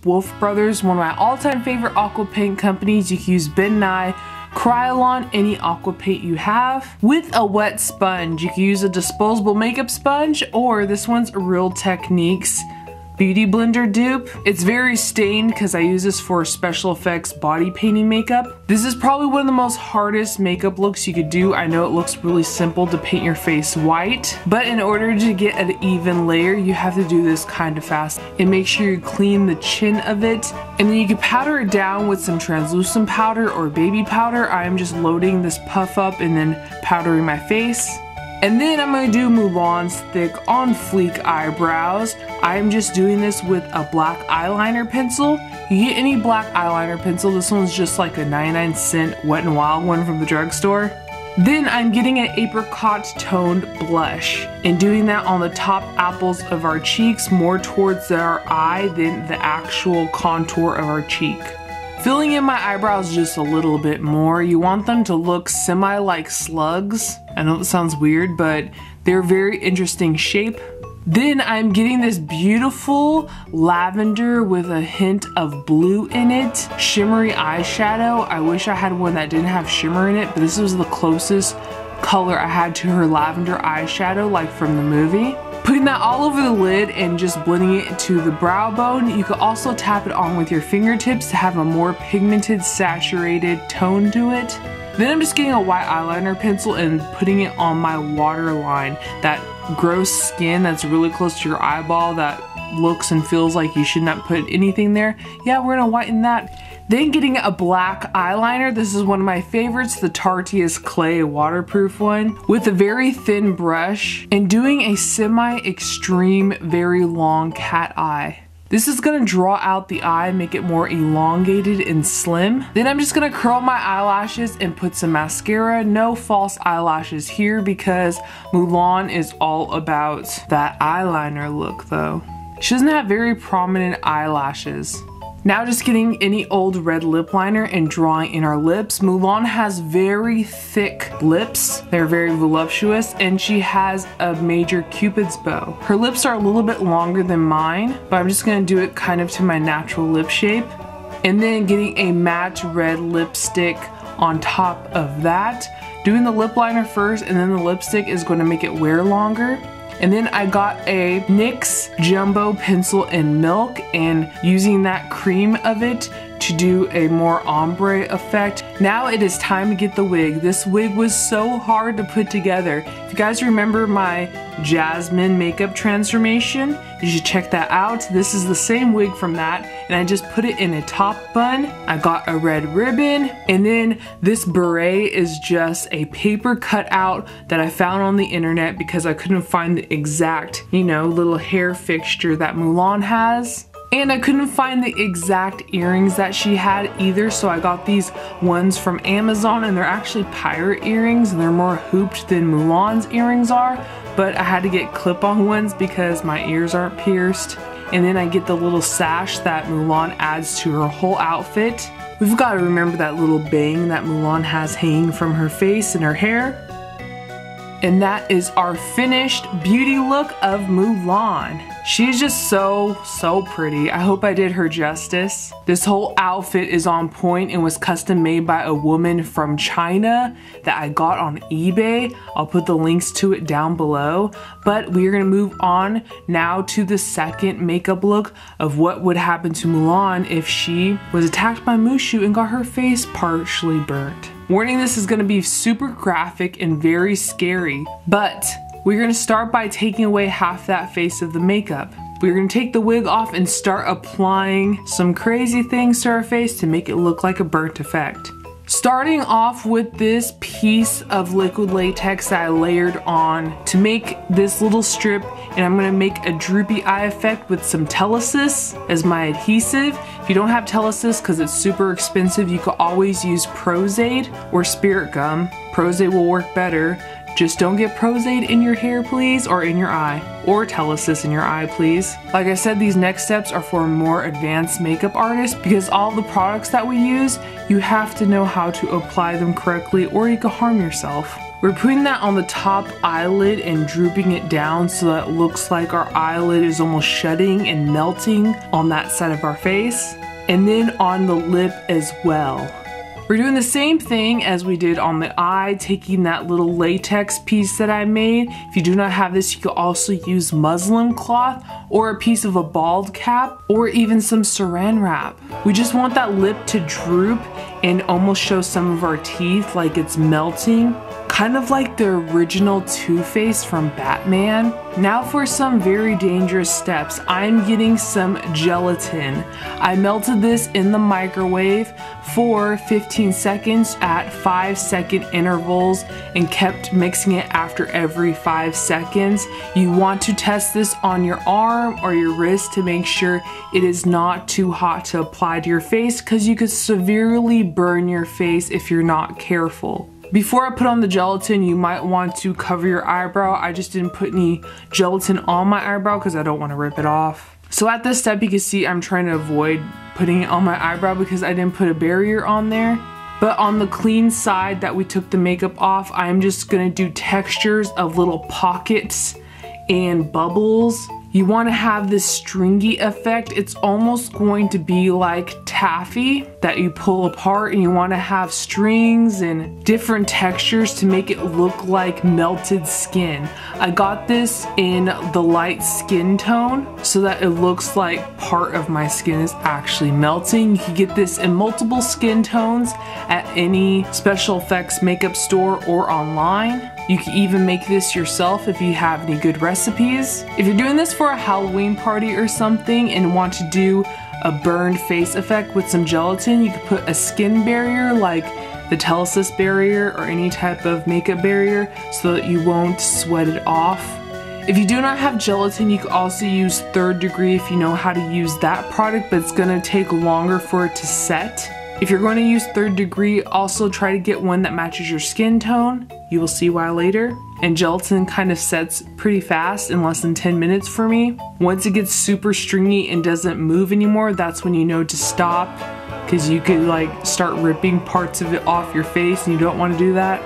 Wolf Brothers, one of my all-time favorite aqua paint companies. You can use Ben Nye, Krylon, any aqua paint you have. With a wet sponge, you can use a disposable makeup sponge, or this one's Real Techniques Beauty Blender dupe. It's very stained because I use this for special effects body painting makeup. This is probably one of the most hardest makeup looks you could do. I know it looks really simple to paint your face white, but in order to get an even layer, you have to do this kind of fast. And make sure you clean the chin of it. And then you can powder it down with some translucent powder or baby powder. I am just loading this puff up and then powdering my face. And then I'm going to do Mulan's Thick on Fleek eyebrows. I'm just doing this with a black eyeliner pencil. You get any black eyeliner pencil. This one's just like a 99-cent Wet n Wild one from the drugstore. Then I'm getting an apricot toned blush and doing that on the top apples of our cheeks, more towards our eye than the actual contour of our cheek. Filling in my eyebrows just a little bit more. You want them to look semi like slugs. I know that sounds weird, but they're a very interesting shape. Then I'm getting this beautiful lavender with a hint of blue in it, shimmery eyeshadow. I wish I had one that didn't have shimmer in it, but this was the closest color I had to her lavender eyeshadow, like from the movie. Putting that all over the lid and just blending it into the brow bone. You could also tap it on with your fingertips to have a more pigmented, saturated tone to it. Then I'm just getting a white eyeliner pencil and putting it on my waterline. That gross skin that's really close to your eyeball that looks and feels like you should not put anything there. Yeah, we're gonna whiten that. Then getting a black eyeliner. This is one of my favorites, the Tarteist Clay waterproof one, with a very thin brush and doing a semi-extreme, very long cat eye. This is gonna draw out the eye, make it more elongated and slim. Then I'm just gonna curl my eyelashes and put some mascara. No false eyelashes here because Mulan is all about that eyeliner look though. She doesn't have very prominent eyelashes. Now just getting any old red lip liner and drawing in our lips. Mulan has very thick lips. They're very voluptuous, and she has a major cupid's bow. Her lips are a little bit longer than mine, but I'm just gonna do it kind of to my natural lip shape. And then getting a matte red lipstick on top of that. Doing the lip liner first, and then the lipstick is gonna make it wear longer. And then I got a NYX Jumbo Pencil in Milk and using that cream of it to do a more ombre effect. Now it is time to get the wig. This wig was so hard to put together. If you guys remember my Jasmine makeup transformation, you should check that out. This is the same wig from that, and I just put it in a top bun. I got a red ribbon, and then this beret is just a paper cutout that I found on the internet because I couldn't find the exact, you know, little hair fixture that Mulan has. And I couldn't find the exact earrings that she had either, so I got these ones from Amazon, and they're actually pirate earrings, and they're more hooped than Mulan's earrings are, but I had to get clip-on ones because my ears aren't pierced. And then I get the little sash that Mulan adds to her whole outfit. We've got to remember that little bang that Mulan has hanging from her face and her hair. And that is our finished beauty look of Mulan. She's just so pretty. I hope I did her justice. This whole outfit is on point and was custom made by a woman from China that I got on eBay. I'll put the links to it down below. But we're gonna move on now to the second makeup look of what would happen to Mulan if she was attacked by Mushu and got her face partially burnt. Warning, this is gonna be super graphic and very scary, but we're gonna start by taking away half that face of the makeup. We're gonna take the wig off and start applying some crazy things to our face to make it look like a burnt effect. Starting off with this piece of liquid latex that I layered on to make this little strip, and I'm gonna make a droopy eye effect with some Telesis as my adhesive. If you don't have Telesis because it's super expensive, you could always use Prozaid or Spirit Gum. Prozaid will work better. Just don't get Prozaid in your hair, please, or in your eye, or Telesis in your eye, please. Like I said, these next steps are for more advanced makeup artists because all the products that we use, you have to know how to apply them correctly or you could harm yourself. We're putting that on the top eyelid and drooping it down so that it looks like our eyelid is almost shutting and melting on that side of our face. And then on the lip as well. We're doing the same thing as we did on the eye, taking that little latex piece that I made. If you do not have this, you could also use muslin cloth or a piece of a bald cap or even some saran wrap. We just want that lip to droop and almost show some of our teeth like it's melting. Kind of like the original Two-Face from Batman. Now for some very dangerous steps. I'm getting some gelatin. I melted this in the microwave for 15 seconds at 5-second intervals and kept mixing it after every 5 seconds. You want to test this on your arm or your wrist to make sure it is not too hot to apply to your face, because you could severely burn your face if you're not careful. Before I put on the gelatin, you might want to cover your eyebrow. I just didn't put any gelatin on my eyebrow because I don't want to rip it off. So at this step, you can see I'm trying to avoid putting it on my eyebrow because I didn't put a barrier on there. But on the clean side that we took the makeup off, I'm just gonna do textures of little pockets and bubbles. You want to have this stringy effect. It's almost going to be like taffy that you pull apart, and you want to have strings and different textures to make it look like melted skin. I got this in the light skin tone so that it looks like part of my skin is actually melting. You can get this in multiple skin tones at any special effects makeup store or online. You can even make this yourself if you have any good recipes. If you're doing this for a Halloween party or something and want to do a burned face effect with some gelatin, you could put a skin barrier like the Telesis barrier or any type of makeup barrier so that you won't sweat it off. If you do not have gelatin, you could also use 3rd degree if you know how to use that product, but it's gonna take longer for it to set. If you're going to use 3rd degree, also try to get one that matches your skin tone. You will see why later. And gelatin kind of sets pretty fast, in less than 10 minutes for me. Once it gets super stringy and doesn't move anymore, that's when you know to stop, because you could like start ripping parts of it off your face and you don't want to do that.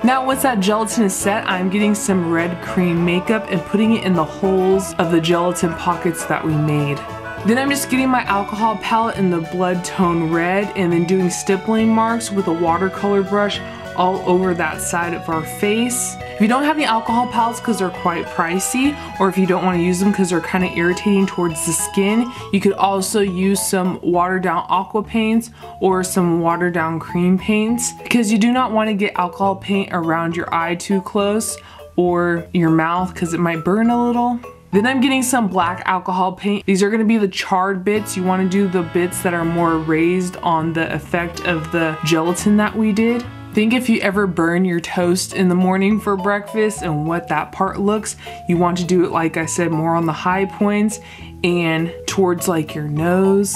Now once that gelatin is set, I'm getting some red cream makeup and putting it in the holes of the gelatin pockets that we made. Then I'm just getting my alcohol palette in the blood tone red and then doing stippling marks with a watercolor brush all over that side of our face. If you don't have any alcohol palettes because they're quite pricey, or if you don't want to use them because they're kind of irritating towards the skin, you could also use some watered down aqua paints or some watered down cream paints, because you do not want to get alcohol paint around your eye too close or your mouth because it might burn a little. Then I'm getting some black alcohol paint. These are going to be the charred bits. You want to do the bits that are more raised on the effect of the gelatin that we did. Think if you ever burn your toast in the morning for breakfast and what that part looks, you want to do it, like I said, more on the high points and towards like your nose.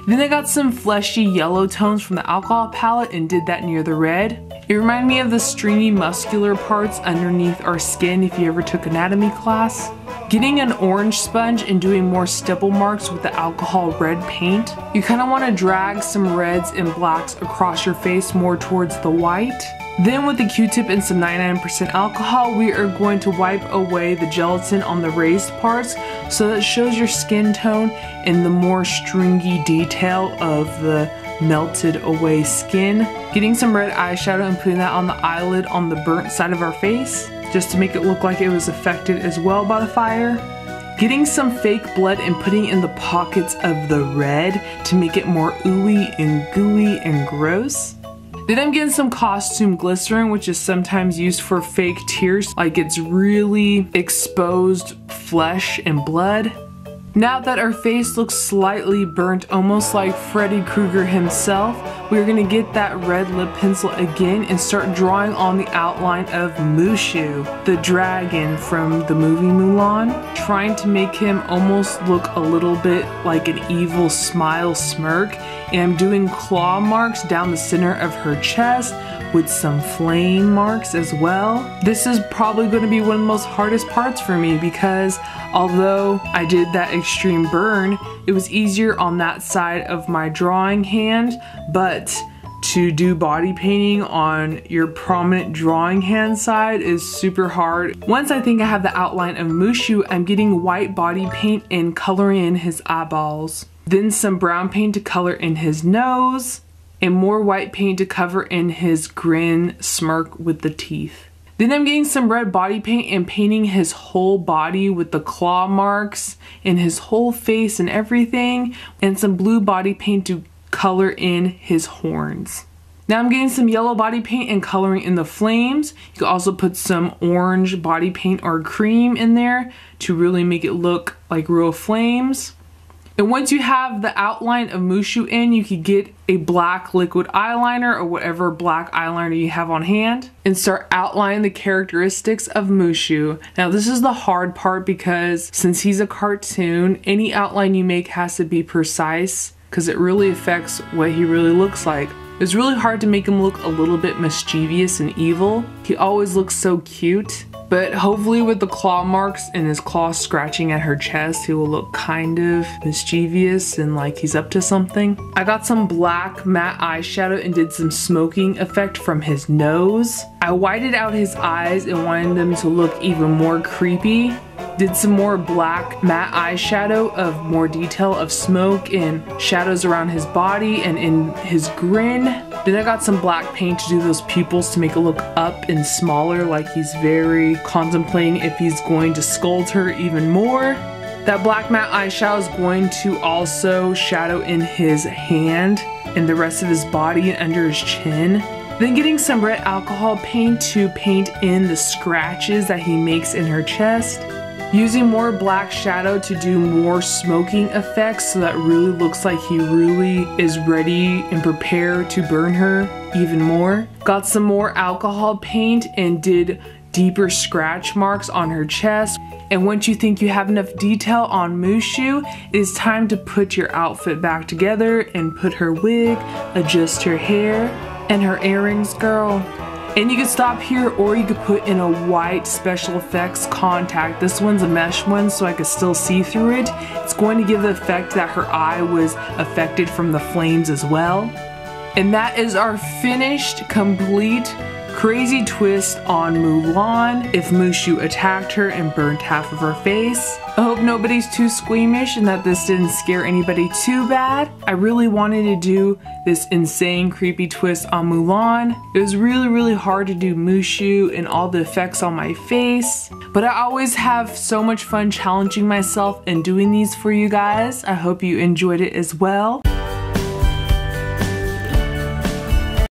Then I got some fleshy yellow tones from the alcohol palette and did that near the red. It reminded me of the stringy muscular parts underneath our skin if you ever took anatomy class. Getting an orange sponge and doing more stipple marks with the alcohol red paint. You kind of want to drag some reds and blacks across your face more towards the white. Then with the Q-tip and some 99% alcohol, we are going to wipe away the gelatin on the raised parts so that it shows your skin tone and the more stringy detail of the melted away skin. Getting some red eyeshadow and putting that on the eyelid on the burnt side of our face, just to make it look like it was affected as well by the fire. Getting some fake blood and putting in the pockets of the red to make it more ooey and gooey and gross. Then I'm getting some costume glycerin, which is sometimes used for fake tears, like it's really exposed flesh and blood. Now that our face looks slightly burnt, almost like Freddy Krueger himself, we're gonna get that red lip pencil again and start drawing on the outline of Mushu, the dragon from the movie Mulan, trying to make him almost look a little bit like an evil smile smirk. And I'm doing claw marks down the center of her chest with some flame marks as well. This is probably going to be one of the most hardest parts for me, because although I did that extreme burn, it was easier on that side of my drawing hand, but to do body painting on your prominent drawing hand side is super hard. Once I think I have the outline of Mushu, I'm getting white body paint and coloring in his eyeballs. Then some brown paint to color in his nose, and more white paint to cover in his grin smirk with the teeth. Then I'm getting some red body paint and painting his whole body with the claw marks and his whole face and everything, and some blue body paint to color in his horns. Now I'm getting some yellow body paint and coloring in the flames. You can also put some orange body paint or cream in there to really make it look like real flames. And once you have the outline of Mushu in, you can get a black liquid eyeliner or whatever black eyeliner you have on hand and start outlining the characteristics of Mushu. Now this is the hard part because since he's a cartoon, any outline you make has to be precise because it really affects what he really looks like. It's really hard to make him look a little bit mischievous and evil. He always looks so cute. But hopefully with the claw marks and his claws scratching at her chest, he will look kind of mischievous and like he's up to something. I got some black matte eyeshadow and did some smoking effect from his nose. I whited out his eyes and wanted them to look even more creepy. Did some more black matte eyeshadow of more detail of smoke and shadows around his body and in his grin. Then I got some black paint to do those pupils to make it look up and smaller, like he's very contemplating if he's going to scold her even more. That black matte eyeshadow is going to also shadow in his hand and the rest of his body and under his chin. Then getting some red alcohol paint to paint in the scratches that he makes in her chest. Using more black shadow to do more smoking effects so that really looks like he really is ready and prepared to burn her even more. Got some more alcohol paint and did deeper scratch marks on her chest. And once you think you have enough detail on Mushu, it is time to put your outfit back together and put her wig, adjust her hair, and her earrings, girl. And you can stop here or you could put in a white special effects contact. This one's a mesh one so I could still see through it. It's going to give the effect that her eye was affected from the flames as well. And that is our finished, complete, crazy twist on Mulan if Mushu attacked her and burnt half of her face. I hope nobody's too squeamish and that this didn't scare anybody too bad. I really wanted to do this insane creepy twist on Mulan. It was really hard to do Mushu and all the effects on my face. But I always have so much fun challenging myself and doing these for you guys. I hope you enjoyed it as well.